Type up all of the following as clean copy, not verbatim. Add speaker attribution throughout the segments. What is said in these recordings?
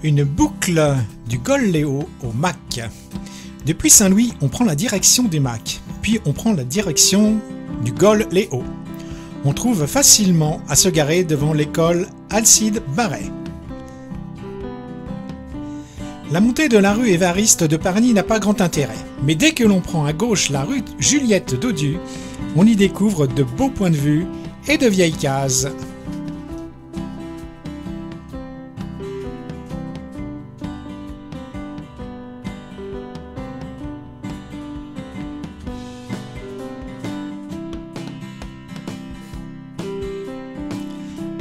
Speaker 1: Une boucle du Gol Léo au Mac. Depuis Saint-Louis, on prend la direction des Macs, puis on prend la direction du Gol Léo. On trouve facilement à se garer devant l'école Alcide Barret. La montée de la rue Évariste de Parigny n'a pas grand intérêt, mais dès que l'on prend à gauche la rue Juliette Dodu, on y découvre de beaux points de vue et de vieilles cases.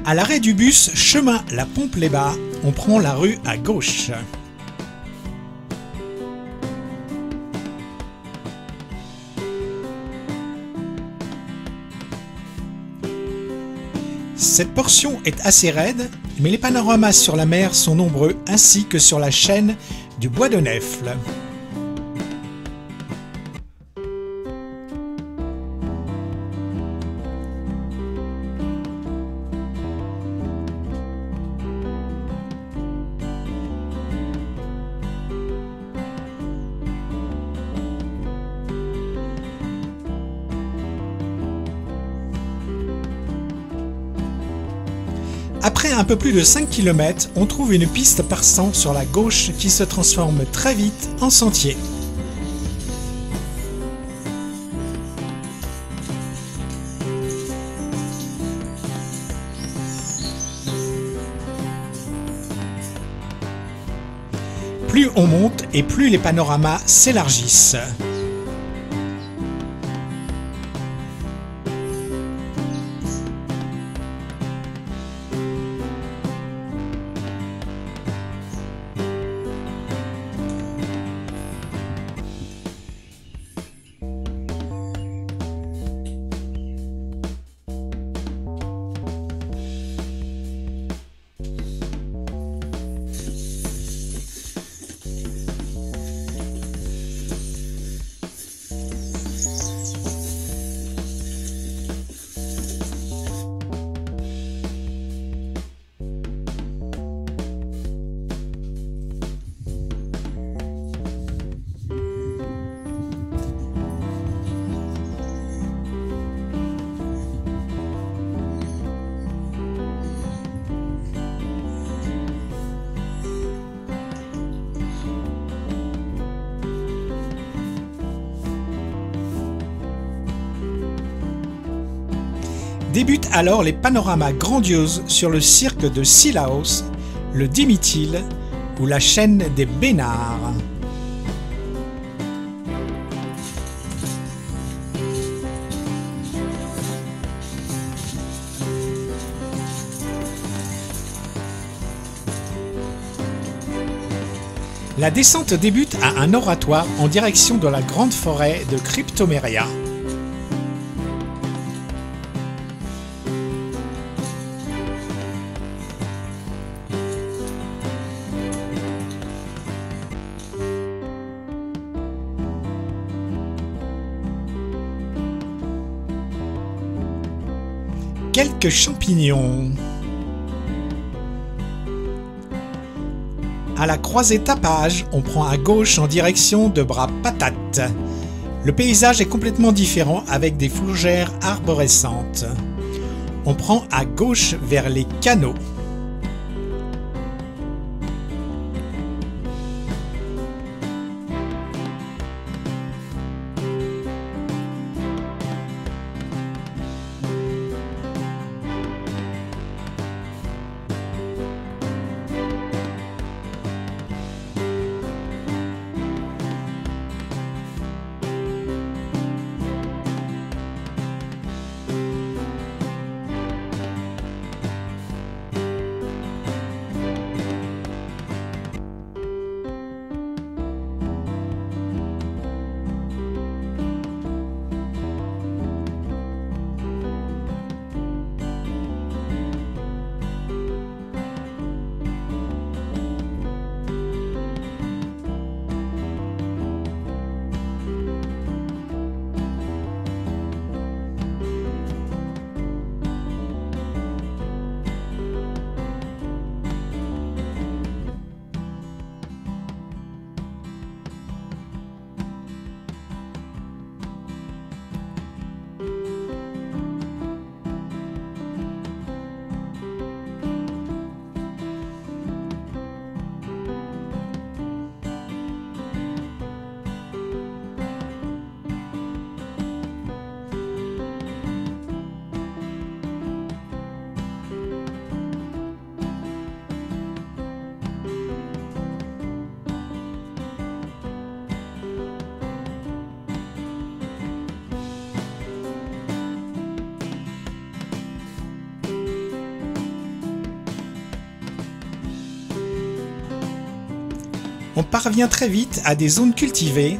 Speaker 1: À l'arrêt du bus chemin La Pompe-les-Bas, on prend la rue à gauche. Cette portion est assez raide, mais les panoramas sur la mer sont nombreux ainsi que sur la chaîne du Bois de Nèfles. Après un peu plus de 5 km, on trouve une piste passant sur la gauche qui se transforme très vite en sentier. Plus on monte et plus les panoramas s'élargissent. Débutent alors les panoramas grandioses sur le cirque de Cilaos, le Dimitile ou la chaîne des Bénards. La descente débute à un oratoire en direction de la grande forêt de Cryptoméria. Quelques champignons. À la croisée Tapage, on prend à gauche en direction de Bras Patate. Le paysage est complètement différent avec des fougères arborescentes. On prend à gauche vers les canaux. On parvient très vite à des zones cultivées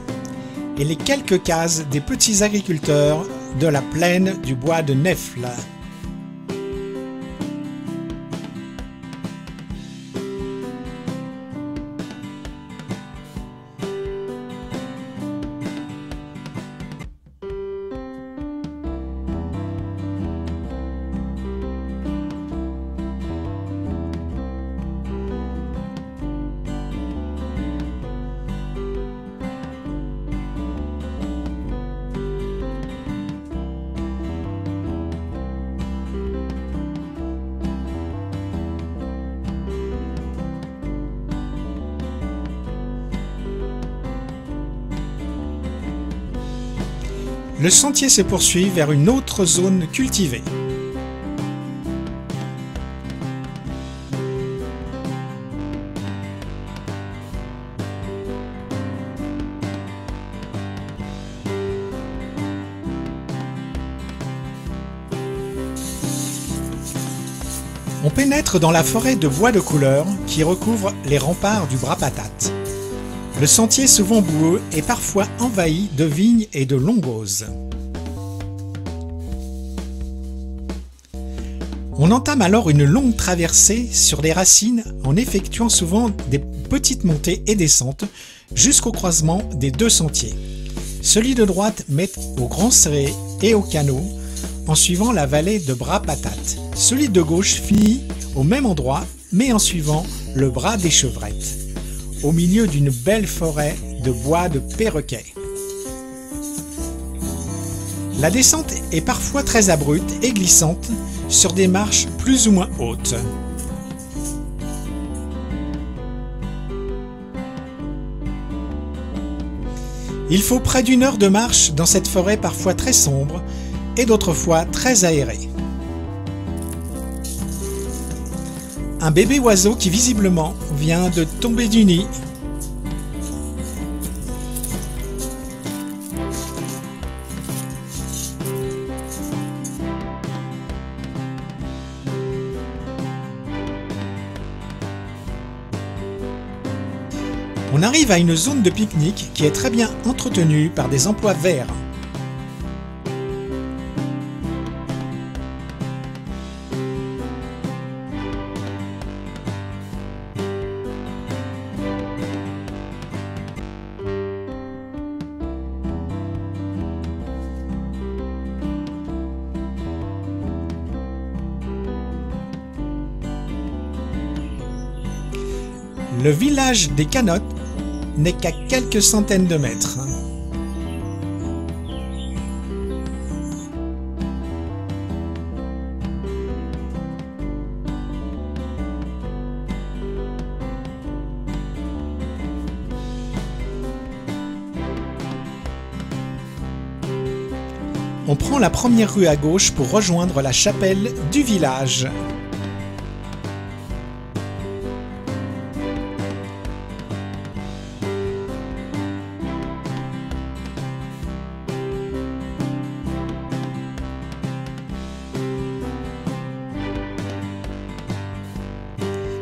Speaker 1: et les quelques cases des petits agriculteurs de la plaine du bois de Nefles. Le sentier se poursuit vers une autre zone cultivée. On pénètre dans la forêt de bois de couleur qui recouvre les remparts du Bras Patate. Le sentier, souvent boueux, est parfois envahi de vignes et de longoses. On entame alors une longue traversée sur les racines en effectuant souvent des petites montées et descentes jusqu'au croisement des deux sentiers. Celui de droite mène au Grand Serré et au Canot en suivant la vallée de Bras Patate. Celui de gauche finit au même endroit mais en suivant le Bras des Chevrettes, au milieu d'une belle forêt de bois de perroquet. La descente est parfois très abrupte et glissante sur des marches plus ou moins hautes. Il faut près d'une heure de marche dans cette forêt parfois très sombre et d'autres fois très aérée. Un bébé oiseau qui visiblement vient de tomber du nid. On arrive à une zone de pique-nique qui est très bien entretenue par des emplois verts. Le village des Canottes n'est qu'à quelques centaines de mètres. On prend la première rue à gauche pour rejoindre la chapelle du village.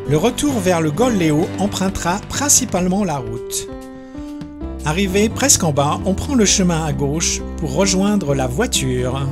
Speaker 1: Le retour vers le Gol Léo empruntera principalement la route. Arrivé presque en bas, on prend le chemin à gauche pour rejoindre la voiture.